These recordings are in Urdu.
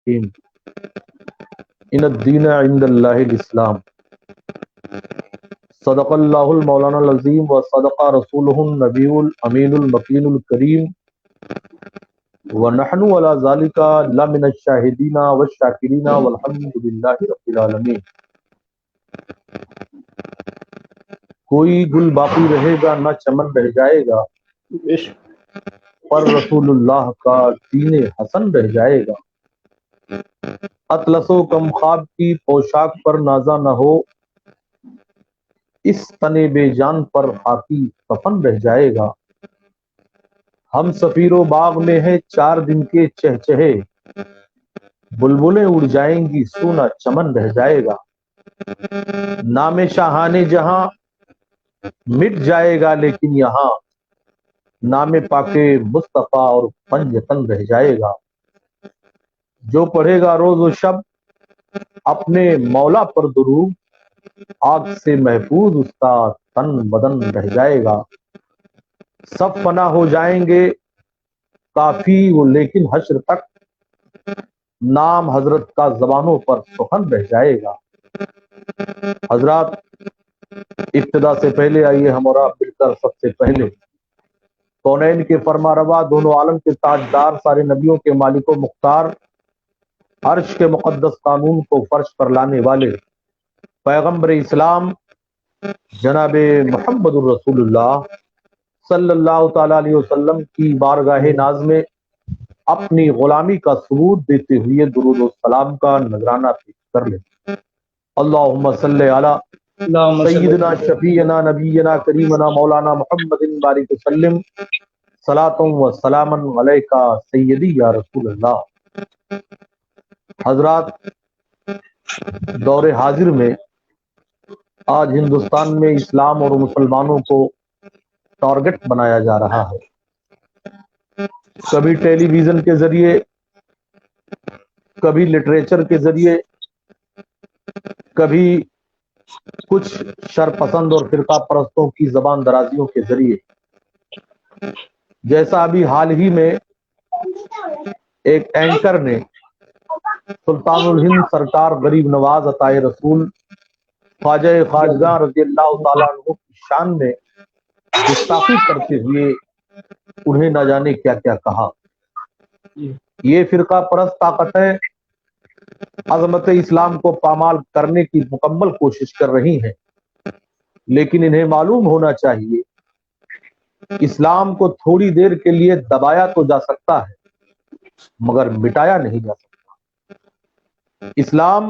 الرحیم ان الدین عند اللہ الاسلام صدق اللہ المولانا العظیم و صدق رسولہ النبی الامین المکین الکریم ونحن علی ذالک لمن الشاہدین والشاکرین والحمد للہ رب العالمین۔ کوئی گل باقی رہے گا نہ چمن رہ جائے گا، پر رسول اللہ کا دین حسن رہ جائے گا۔ اطلس و کم خواب کی پوشاک پر نازا نہ ہو، اس تن بے جان پر خاکی کفن رہ جائے گا۔ ہم سفیر و باغ میں ہے 4 دن کے چہچہے، بلبلیں اڑ جائیں گی سونا چمن رہ جائے گا۔ نام شاہان جہاں مٹ جائے گا، لیکن یہاں نام پاک مصطفیٰ اور پنجتن رہ جائے گا۔ جو پڑھے گا روز و شب اپنے مولا پر درود، آگ سے محفوظ اس کا تن بدن رہ جائے گا۔ سب فنا ہو جائیں گے کافی وہ، لیکن حشر تک نام حضرت کا زبانوں پر سخن رہ جائے گا۔ حضرات، ابتدا سے پہلے آئیے ہم اور آپ مل کر سب سے پہلے کونین کے فرما روا، دونوں عالم کے تاجدار، سارے نبیوں کے مالک و مختار، عرش کے مقدس قانون کو فرش پر لانے والے پیغمبر اسلام جناب محمد الرسول اللہ صلی اللہ تعالی علیہ وسلم کی بارگاہ ناز میں اپنی غلامی کا ثبوت دیتے ہوئے درود و سلام کا نذرانہ پیش کر لیں۔ اللہم صلی علی سیدنا شفیعنا نبینا کریمنا مولانا محمد بارک وسلم صلاۃ و سلام علیکہ سیدی یا رسول اللہ۔ حضرات، دور حاضر میں آج ہندوستان میں اسلام اور مسلمانوں کو ٹارگٹ بنایا جا رہا ہے، کبھی ٹیلی ویژن کے ذریعے، کبھی لٹریچر کے ذریعے، کبھی کچھ شرپسند اور فرقہ پرستوں کی زبان درازیوں کے ذریعے۔ جیسا ابھی حال ہی میں ایک اینکر نے سلطان الہند سرکار غریب نواز عطائے رسول خواجہ خواجگاں رضی اللہ تعالیٰ عنہ کی شان میں گستاخی کرتے ہوئے انہیں نہ جانے کیا کیا کہا۔ یہ فرقہ پرست طاقتیں عظمت اسلام کو پامال کرنے کی مکمل کوشش کر رہی ہیں، لیکن انہیں معلوم ہونا چاہیے اسلام کو تھوڑی دیر کے لیے دبایا تو جا سکتا ہے مگر مٹایا نہیں جا سکتا۔ اسلام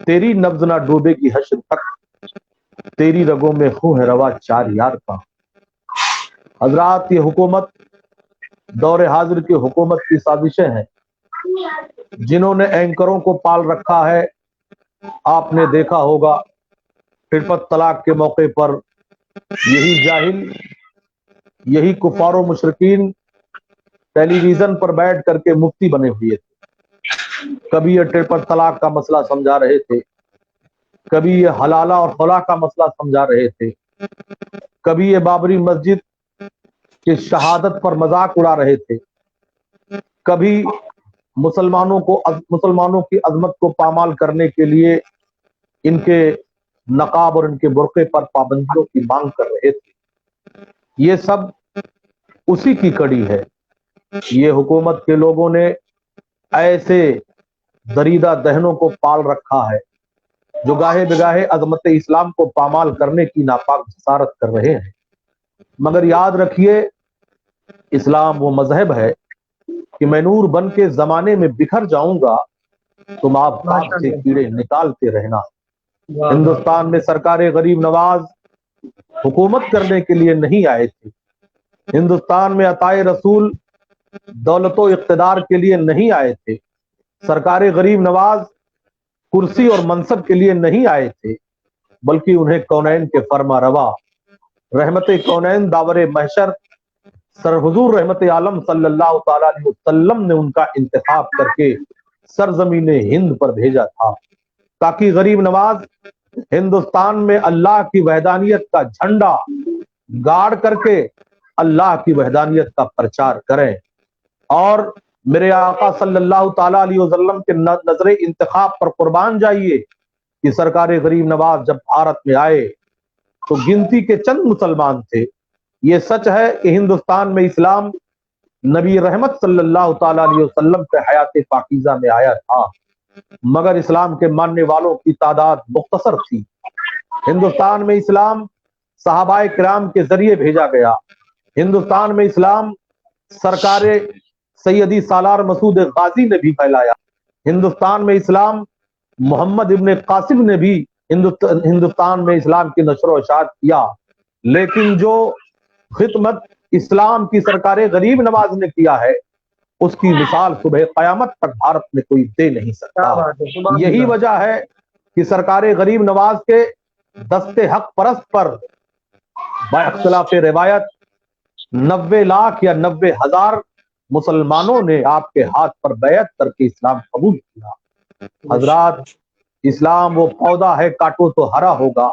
تیری نبض نہ ڈوبے گی حشر تک، تیری رگوں میں خون ہے روا 4 یار کا۔ حضرات، یہ حکومت دور حاضر کی حکومت کی سازشیں ہیں جنہوں نے اینکروں کو پال رکھا ہے۔ آپ نے دیکھا ہوگا پھرپت طلاق کے موقع پر یہی جاہل، یہی کفار و مشرکین ٹیلی ویژن پر بیٹھ کر کے مفتی بنے ہوئے تھے۔ کبھی یہ ٹرپل طلاق کا مسئلہ سمجھا رہے تھے، کبھی یہ حلالہ اور خلا کا مسئلہ سمجھا رہے تھے، کبھی یہ بابری مسجد کی شہادت پر مذاق اڑا رہے تھے، کبھی مسلمانوں کی عظمت کو پامال کرنے کے لیے ان کے نقاب اور ان کے برقعے پر پابندیوں کی مانگ کر رہے تھے۔ یہ سب اسی کی کڑی ہے۔ یہ حکومت کے لوگوں نے ایسے دریدہ دہنوں کو پال رکھا ہے جو گاہے بگاہے عظمت اسلام کو پامال کرنے کی ناپاک جسارت کر رہے ہیں۔ مگر یاد رکھیے، اسلام وہ مذہب ہے کہ میں نور بن کے زمانے میں بکھر جاؤں گا، تم آفتاب سے کیڑے نکالتے رہنا۔ ہندوستان میں سرکار غریب نواز حکومت کرنے کے لیے نہیں آئے تھے، ہندوستان میں عطائے رسول دولت و اقتدار کے لیے نہیں آئے تھے، سرکار غریب نواز کرسی اور منصب کے لیے نہیں آئے تھے، بلکہ انہیں کونین کے فرما روا رحمت کونین داور محشر سر حضور رحمت عالم صلی اللہ تعالی علیہ وسلم نے ان کا انتخاب کر کے سرزمین ہند پر بھیجا تھا، تاکہ غریب نواز ہندوستان میں اللہ کی وحدانیت کا جھنڈا گاڑ کر کے اللہ کی وحدانیت کا پرچار کریں اور میرے آقا صلی اللہ تعالیٰ علیہ وسلم کے نظر انتخاب پر قربان جائیے کہ سرکار غریب نواز جب بھارت میں آئے تو گنتی کے چند مسلمان تھے۔ یہ سچ ہے کہ ہندوستان میں اسلام نبی رحمت صلی اللہ تعالیٰ علیہ وسلم کے حیات پاکیزہ میں آیا تھا، مگر اسلام کے ماننے والوں کی تعداد مختصر تھی۔ ہندوستان میں اسلام صحابہ کرام کے ذریعے بھیجا گیا۔ ہندوستان میں اسلام سرکار سیدی سالار مسعود غازی نے بھی پھیلایا۔ ہندوستان میں اسلام محمد ابن قاسم نے بھی ہندوستان میں اسلام کی نشر و اشاعت کیا، لیکن جو خدمت اسلام کی سرکار غریب نواز نے کیا ہے اس کی مثال صبح قیامت تک بھارت میں کوئی دے نہیں سکتا۔ یہی وجہ ہے کہ سرکار غریب نواز کے دست حق پرست پر باختلاف روایت 90 لاکھ یا 90,000 مسلمانوں نے آپ کے ہاتھ پر بیعت کر کے اسلام قبول کیا۔ حضرات، اسلام وہ پودا ہے کاٹو تو ہرا ہوگا،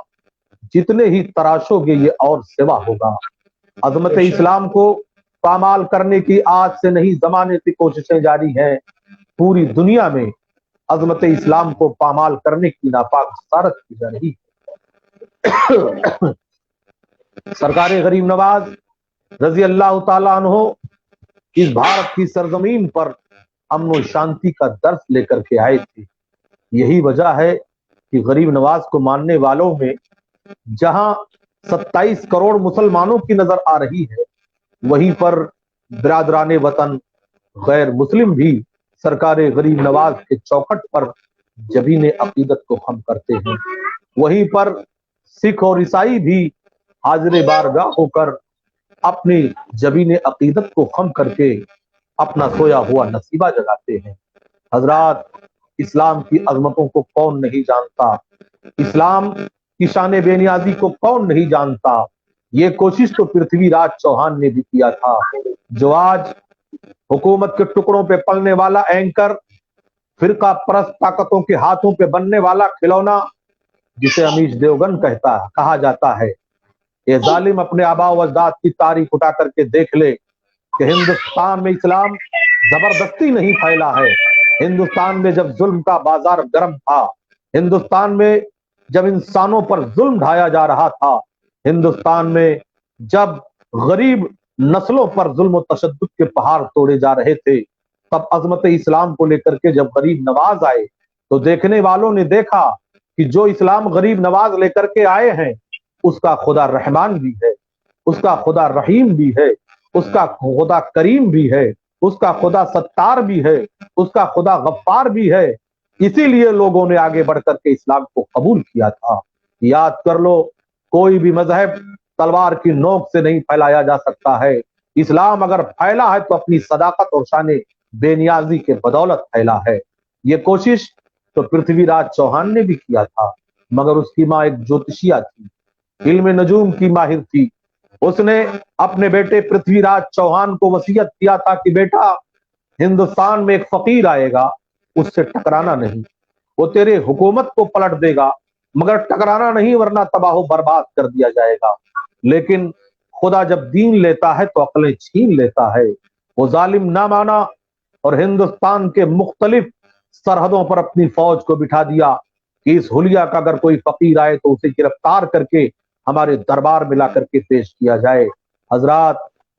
جتنے ہی تراشو گے یہ اور سوا ہوگا۔ عظمت اسلام کو پامال کرنے کی آج سے نہیں زمانے سے کوششیں جاری ہیں۔ پوری دنیا میں عظمت اسلام کو پامال کرنے کی ناپاک جسارت کی جا رہی ہے۔ سرکار غریب نواز رضی اللہ تعالیٰ عنہ اس بھارت کی سرزمین پر امن و شانتی کا درس لے کر کے آئے تھے۔ یہی وجہ ہے کہ غریب نواز کو ماننے والوں میں جہاں 27 کروڑ مسلمانوں کی نظر آ رہی ہے، وہیں پر برادران وطن غیر مسلم بھی سرکار غریب نواز کے چوکھٹ پر جبین عقیدت کو خم کرتے ہیں۔ وہیں پر سکھ اور عیسائی بھی حاضر بارگاہ ہو کر اپنی جبین عقیدت کو خم کر کے اپنا سویا ہوا نصیبہ جگاتے ہیں۔ حضرات، اسلام کی عظمتوں کو کون نہیں جانتا؟ اسلام کی شان بے نیازی کو کون نہیں جانتا؟ یہ کوشش تو پرتھوی راج چوہان نے بھی کیا تھا، جو آج حکومت کے ٹکڑوں پہ پلنے والا اینکر، فرقہ پرست طاقتوں کے ہاتھوں پہ بننے والا کھلونا جسے امیش دیوگن کہا جاتا ہے۔ یہ ظالم اپنے آباء و اجداد کی تاریخ اٹھا کر کے دیکھ لے کہ ہندوستان میں اسلام زبردستی نہیں پھیلا ہے۔ ہندوستان میں جب ظلم کا بازار گرم تھا، ہندوستان میں جب انسانوں پر ظلم ڈھایا جا رہا تھا، ہندوستان میں جب غریب نسلوں پر ظلم و تشدد کے پہاڑ توڑے جا رہے تھے، تب عظمت اسلام کو لے کر کے جب غریب نواز آئے تو دیکھنے والوں نے دیکھا کہ جو اسلام غریب نواز لے کر کے آئے ہیں اس کا خدا رحمان بھی ہے، اس کا خدا رحیم بھی ہے، اس کا خدا کریم بھی ہے، اس کا خدا ستار بھی ہے، اس کا خدا غفار بھی ہے۔ اسی لیے لوگوں نے آگے بڑھ کر کے اسلام کو قبول کیا تھا۔ یاد کر لو، کوئی بھی مذہب تلوار کی نوک سے نہیں پھیلایا جا سکتا ہے۔ اسلام اگر پھیلا ہے تو اپنی صداقت اور شان بے نیازی کے بدولت پھیلا ہے۔ یہ کوشش تو پرتھوی راج چوہان نے بھی کیا تھا، مگر اس کی ماں ایک جوتشیا تھی، علم نجوم کی ماہر تھی۔ اس نے اپنے بیٹے پرتھوی راج چوہان کو وصیت کیا تھا کہ بیٹا، ہندوستان میں ایک فقیر آئے گا، اس سے ٹکرانا نہیں، وہ تیرے حکومت کو پلٹ دے گا، مگر ٹکرانا نہیں ورنہ تباہ و برباد کر دیا جائے گا۔ لیکن خدا جب دین لیتا ہے تو عقلیں چھین لیتا ہے۔ وہ ظالم نہ مانا اور ہندوستان کے مختلف سرحدوں پر اپنی فوج کو بٹھا دیا کہ اس حلیہ کا اگر کوئی فقیر آئے تو اسے گرفتار کر کے ہمارے دربار میں لا کر کے پیش کیا جائے۔ حضرات،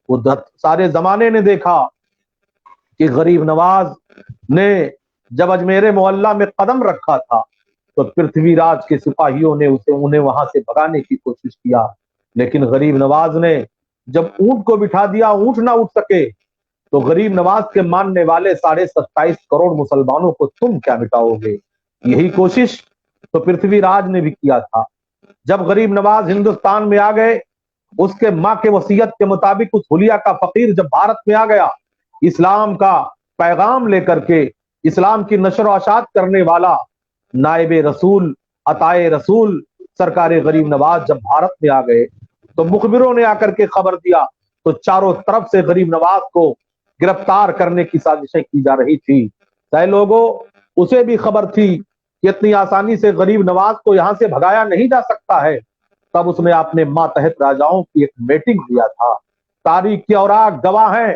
وہ سارے زمانے نے دیکھا کہ غریب نواز نے جب اجمیر معلیٰ میں قدم رکھا تھا تو پرتھوی راج کے سپاہیوں نے انہیں وہاں سے بھگانے کی کوشش کیا، لیکن غریب نواز نے جب اونٹ کو بٹھا دیا، اونٹ نہ اٹھ سکے، تو غریب نواز کے ماننے والے 27.5 کروڑ مسلمانوں کو تم کیا مٹاؤ گے؟ یہی کوشش تو پرتھوی راج نے بھی کیا تھا۔ جب غریب نواز ہندوستان میں آ گئے، اس کے ماں کے وصیت کے مطابق اس حلیہ کا فقیر جب بھارت میں آ گیا، اسلام کا پیغام لے کر کے، اسلام کی نشر و اشاعت کرنے والا نائب رسول، عطائے رسول سرکار غریب نواز جب بھارت میں آ گئے تو مخبروں نے آ کر کے خبر دیا تو چاروں طرف سے غریب نواز کو گرفتار کرنے کی سازشیں کی جا رہی تھی۔ اے لوگوں، اسے بھی خبر تھی کہ اتنی آسانی سے غریب نواز کو یہاں سے بھگایا نہیں جا سکتا ہے۔ تب اس نے اپنے ماتحت راجاؤں کی ایک میٹنگ دیا تھا۔ تاریخ کے اوراق گواہ ہیں